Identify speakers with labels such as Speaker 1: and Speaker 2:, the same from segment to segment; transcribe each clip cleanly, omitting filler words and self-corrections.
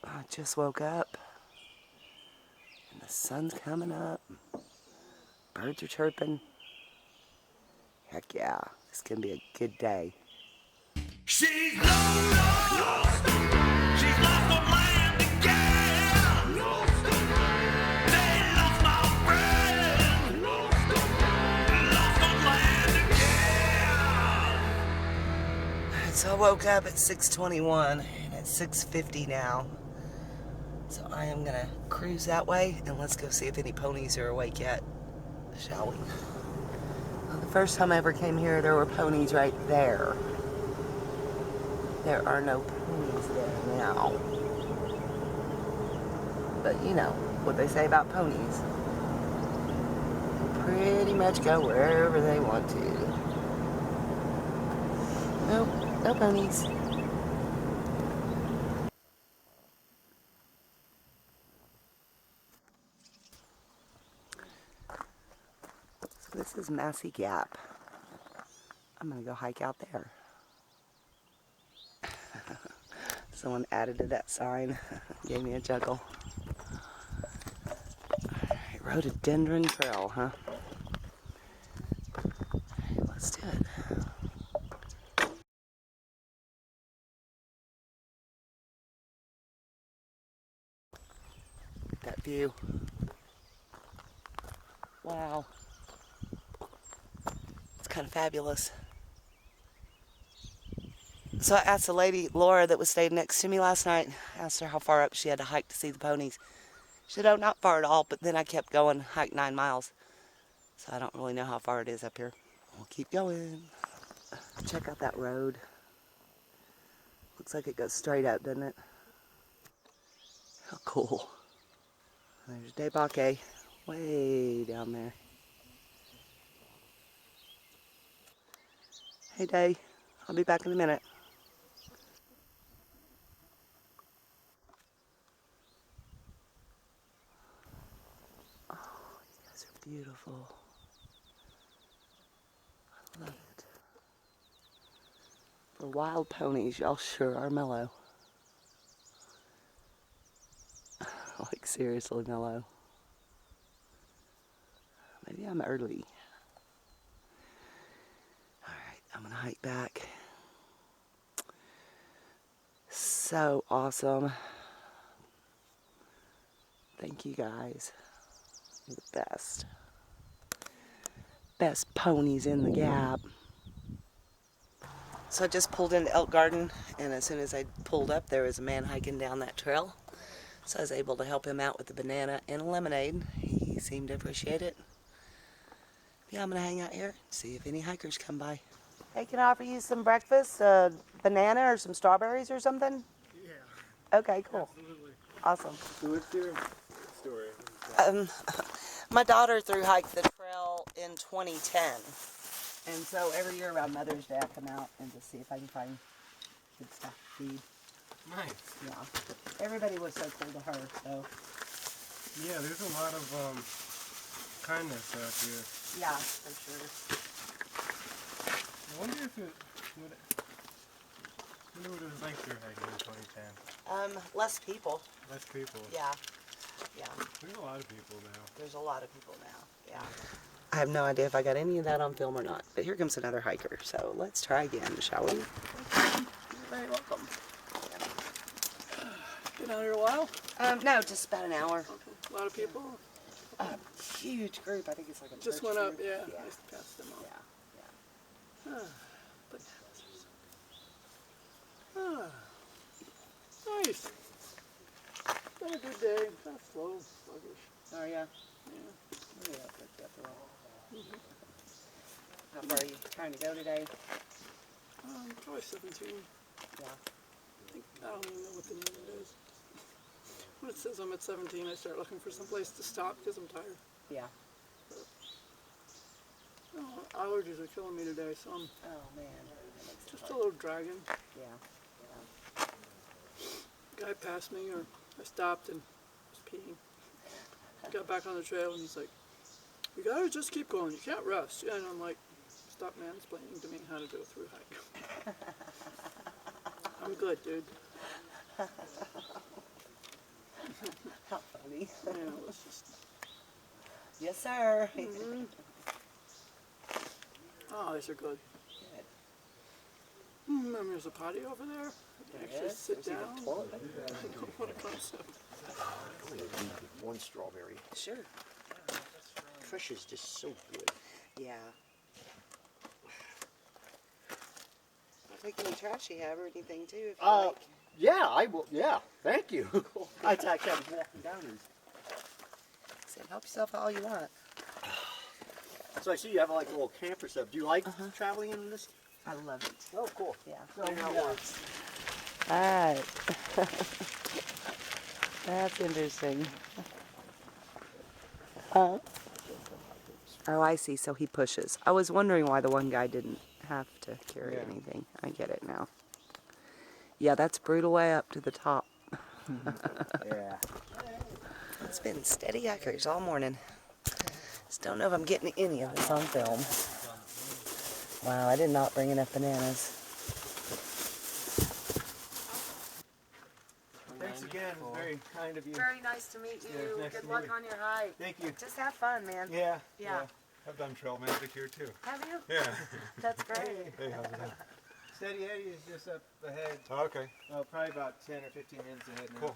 Speaker 1: I just woke up and the sun's coming up. Birds are chirping. Heck yeah, this can be a good day.
Speaker 2: She's Lola. She's lost her land again. They lost my friend. Lost her land again.
Speaker 1: So I woke up at 6:21 and it's 6:50 now. So I am gonna cruise that way and let's go see if any ponies are awake yet, shall we? Well, the first time I ever came here, there were ponies right there. There are no ponies there now. But you know what they say about ponies. They pretty much go wherever they want to. Nope, no ponies. So this is Massey Gap. I'm gonna go hike out there. Someone added to that sign, gave me a chuckle. Alright, Rhododendron Trail, huh? Alright, let's do it. That view. Wow. It's kind of fabulous. So I asked the lady, Laura, that was staying next to me last night, asked her how far up she had to hike to see the ponies. She said, oh, not far at all, but then I kept going, hiked 9 miles. So I don't really know how far it is up here. We'll keep going. Check out that road. Looks like it goes straight up, doesn't it? How cool. There's Debake, way down there. Hey, Day. I'll be back in a minute. Oh, you guys are beautiful. I love it. For wild ponies, y'all sure are mellow. Like, seriously mellow. Maybe I'm early. Alright, I'm gonna hike back. So awesome. Thank you guys. You're the best. Best ponies in the gap. So I just pulled into Elk Garden, and as soon as I pulled up, there was a man hiking down that trail. So I was able to help him out with the banana and a lemonade. He seemed to appreciate it. Yeah, I'm gonna hang out here, see if any hikers come by. Hey, can I offer you some breakfast? A banana or some strawberries or something?
Speaker 3: Yeah.
Speaker 1: Okay, cool.
Speaker 3: Absolutely.
Speaker 1: Awesome.
Speaker 3: So what's your story?
Speaker 1: My daughter through hiked the trail in 2010. And so every year around Mother's Day I come out and just see if I can find good stuff to feed.
Speaker 3: Nice.
Speaker 1: Yeah. Everybody was so cool to her, so.
Speaker 3: Yeah, there's a lot of kindness out here.
Speaker 1: Yeah, for sure.
Speaker 3: I wonder if it would. I wonder what it was like here hiking in 2010.
Speaker 1: Less people.
Speaker 3: Less people.
Speaker 1: Yeah. Yeah.
Speaker 3: There's a lot of people now.
Speaker 1: There's a lot of people now. Yeah. I have no idea if I got any of that on film or not, but here comes another hiker, so let's try again, shall we? You're very welcome.
Speaker 4: Been out here a while?
Speaker 1: No, just about an hour.
Speaker 4: Okay. A lot of people?
Speaker 1: A huge group. I think it's like a
Speaker 4: Just
Speaker 1: church
Speaker 4: went up,
Speaker 1: group.
Speaker 4: yeah.
Speaker 1: Yeah.
Speaker 4: I just passed them off.
Speaker 1: Yeah.
Speaker 4: But, nice. Been a good day. Kind of slow, sluggish.
Speaker 1: Oh, yeah.
Speaker 4: Yeah.
Speaker 1: Yeah, that's after all. How far are you trying to go today?
Speaker 4: Probably 17.
Speaker 1: Yeah.
Speaker 4: I don't even know what the minute is. When it says I'm at 17, I start looking for some place to stop because I'm tired.
Speaker 1: Yeah.
Speaker 4: Oh, allergies are killing me today, so I'm
Speaker 1: Oh, man. That makes it
Speaker 4: just a
Speaker 1: hard.
Speaker 4: little dragging.
Speaker 1: Yeah.
Speaker 4: Guy passed me, or I stopped and was peeing. Got back on the trail and he's like, you gotta just keep going, you can't rest. And I'm like, stop mansplaining to me how to go through a hike. I'm good, dude.
Speaker 1: Yes, sir.
Speaker 4: Mm-hmm. Oh, these are good. And there's a potty over there. You actually
Speaker 1: is.
Speaker 4: sit
Speaker 5: There's even
Speaker 4: down.
Speaker 5: a toilet back there.
Speaker 4: I know, what a concept.
Speaker 5: I'm gonna eat one strawberry.
Speaker 1: Sure.
Speaker 5: Fresh is just so good.
Speaker 1: Yeah. I'll take any trash you have or anything too if you like.
Speaker 5: Yeah, I will. Yeah, thank you. I was walking down and
Speaker 1: So help yourself all you want.
Speaker 5: so I see you have like a little camper stuff. Do you like traveling in this?
Speaker 1: I love it.
Speaker 5: Oh, cool.
Speaker 1: Yeah.
Speaker 5: So how it works.
Speaker 1: Alright. That's interesting. Oh, I see. So he pushes. I was wondering why the one guy didn't have to carry anything. I get it now. Yeah, that's brutal way up to the top.
Speaker 5: Yeah.
Speaker 1: It's been steady hikers all morning. Just don't know if I'm getting any of this on film. Wow, I did not bring enough bananas.
Speaker 3: Thanks again. Very kind of you.
Speaker 1: Very nice to meet
Speaker 3: Yeah,
Speaker 1: you.
Speaker 3: nice
Speaker 1: Good
Speaker 3: to
Speaker 1: luck
Speaker 3: meet you.
Speaker 1: on your hike.
Speaker 3: Thank you.
Speaker 1: Just have fun, man.
Speaker 3: Yeah.
Speaker 1: Yeah.
Speaker 3: I've done trail magic here too.
Speaker 1: Have you?
Speaker 3: Yeah.
Speaker 1: That's great.
Speaker 3: Hey, how's it going?
Speaker 4: Steady Eddie is just up ahead.
Speaker 3: Oh, okay.
Speaker 4: Well, probably about 10 or 15 minutes ahead now.
Speaker 3: Cool.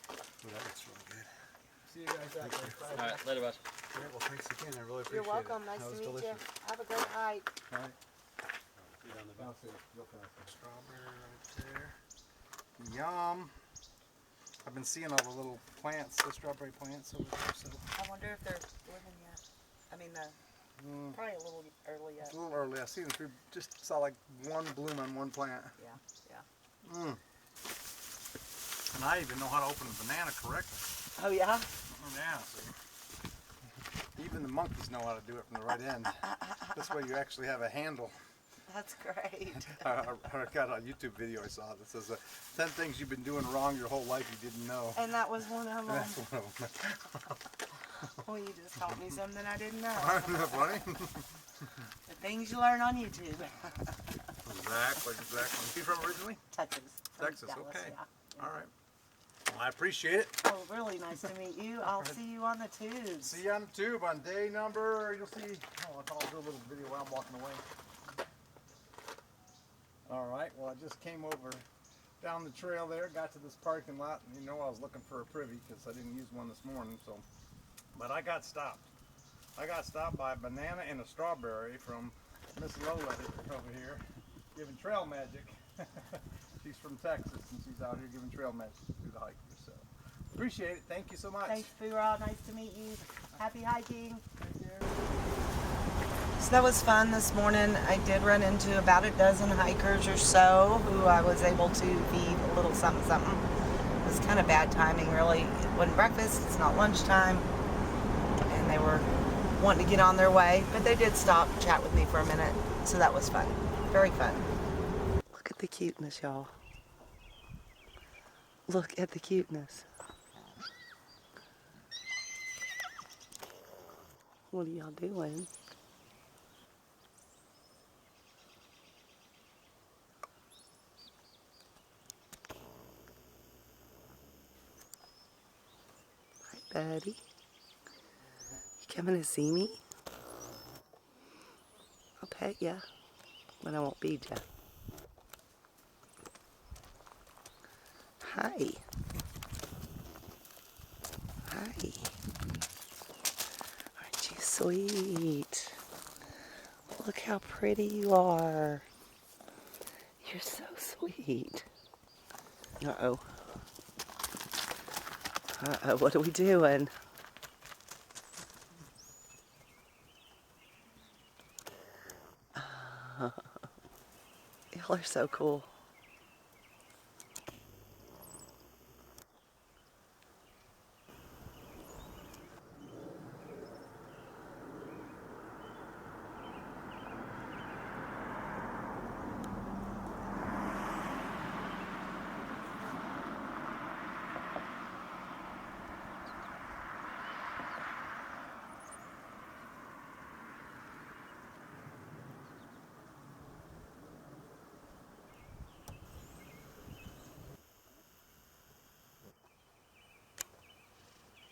Speaker 3: Well, that looks really good.
Speaker 4: See you guys out there. Bye.
Speaker 6: All right, later, boss.
Speaker 3: Yeah, well, thanks again. I really appreciate
Speaker 1: You're welcome.
Speaker 3: it.
Speaker 1: Nice
Speaker 3: That
Speaker 1: to
Speaker 3: was
Speaker 1: meet
Speaker 3: delicious.
Speaker 1: you. Have a great hike.
Speaker 3: All right. Strawberry right there. Yum. I've been seeing all the little plants, the strawberry plants over there, so
Speaker 1: I wonder if they're blooming yet. I mean, probably a little early yet.
Speaker 3: it's a little early. I see them. We just saw like one bloom on one plant.
Speaker 1: Yeah.
Speaker 3: And I even know how to open a banana correctly.
Speaker 1: Oh, yeah?
Speaker 3: Yeah, see. Even the monkeys know how to do it from the right end. This way you actually have a handle.
Speaker 1: That's great.
Speaker 3: I got a YouTube video I saw that says 10 things you've been doing wrong your whole life you didn't know.
Speaker 1: And that was one of them.
Speaker 3: That's one of them.
Speaker 1: Well, you just taught me something I didn't know.
Speaker 3: Isn't that funny?
Speaker 1: The things you learn on YouTube.
Speaker 3: Exactly. Where you from originally?
Speaker 1: Texas. From
Speaker 3: Texas,
Speaker 1: Dallas,
Speaker 3: okay.
Speaker 1: Yeah.
Speaker 3: All right. Well, I appreciate it.
Speaker 1: Oh, really nice to meet you. I'll see you on the tubes.
Speaker 3: See you on the tube on day number, you'll see, I'll do a little video while I'm walking away. All right, well, I just came over down the trail there, got to this parking lot, and you know I was looking for a privy because I didn't use one this morning, so. But I got stopped. I got stopped by a banana and a strawberry from Miss Lola over here, giving trail magic. She's from Texas, and she's out here giving trail magic through the hikers, so. Appreciate it, thank you so much.
Speaker 1: Thanks, Fura. Nice to meet you. Happy hiking. So that was fun this morning. I did run into about a dozen hikers or so who I was able to feed a little something something. It was kind of bad timing, really. It wasn't breakfast, it's not lunchtime, and they were wanting to get on their way, but they did stop and chat with me for a minute, so that was fun. Very fun. Look at the cuteness, y'all. Look at the cuteness. What are y'all doing? Hi, buddy. You coming to see me? I'll pet ya, but I won't feed ya. Hi. Hi. Aren't you sweet? Look how pretty you are. You're so sweet. Uh-oh. Uh-oh, what are we doing? Y'all are so cool.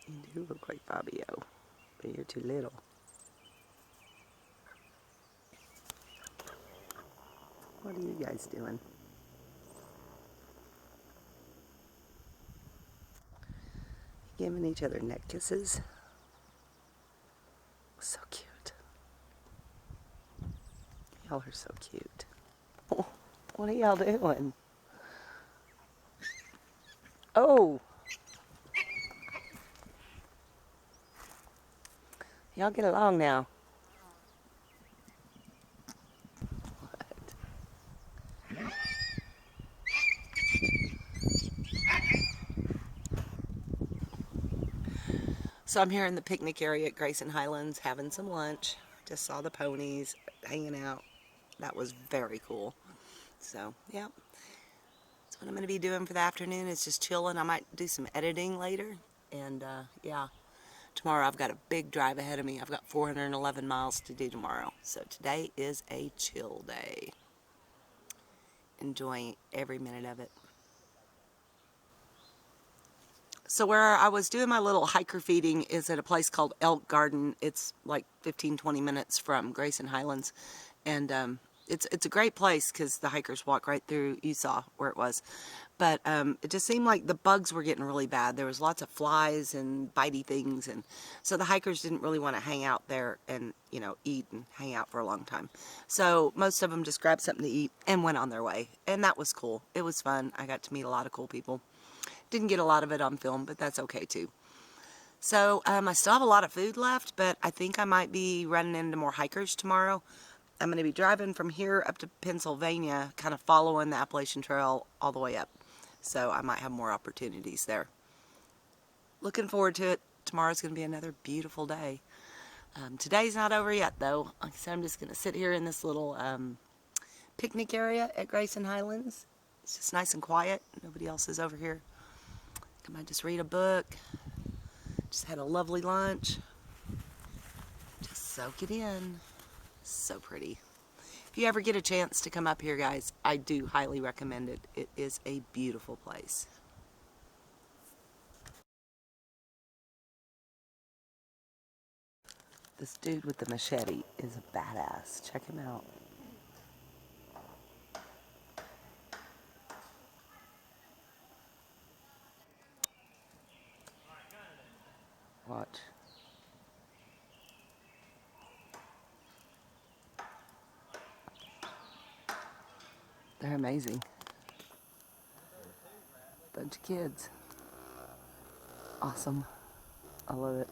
Speaker 1: You do look like Fabio. But you're too little. What are you guys doing? Giving each other neck kisses. So cute. Y'all are so cute. Oh, what are y'all doing? Oh! Y'all get along now. So I'm here in the picnic area at Grayson Highlands having some lunch. Just saw the ponies hanging out. That was very cool. So, yeah. That's what I'm going to be doing for the afternoon is just chilling. I might do some editing later. And, yeah. Tomorrow I've got a big drive ahead of me. I've got 411 miles to do tomorrow. So today is a chill day. Enjoying every minute of it. So where I was doing my little hiker feeding is at a place called Elk Garden. It's like 15-20 minutes from Grayson Highlands. And it's a great place because the hikers walk right through. You saw where it was. But it just seemed like the bugs were getting really bad. There was lots of flies and bitey things. And so the hikers didn't really want to hang out there and, you know, eat and hang out for a long time. So most of them just grabbed something to eat and went on their way. And that was cool. It was fun. I got to meet a lot of cool people. Didn't get a lot of it on film, but that's okay too. So I still have a lot of food left, but I think I might be running into more hikers tomorrow. I'm going to be driving from here up to Pennsylvania, kind of following the Appalachian Trail all the way up. So I might have more opportunities there. Looking forward to it. Tomorrow's going to be another beautiful day. Today's not over yet, though. Like I said, I'm just going to sit here in this little picnic area at Grayson Highlands. It's just nice and quiet. Nobody else is over here. I might just read a book. Just had a lovely lunch. Just soak it in. So pretty. If you ever get a chance to come up here, guys, I do highly recommend it. It is a beautiful place. This dude with the machete is a badass. Check him out. Watch. They're amazing. Bunch of kids. Awesome. I love it.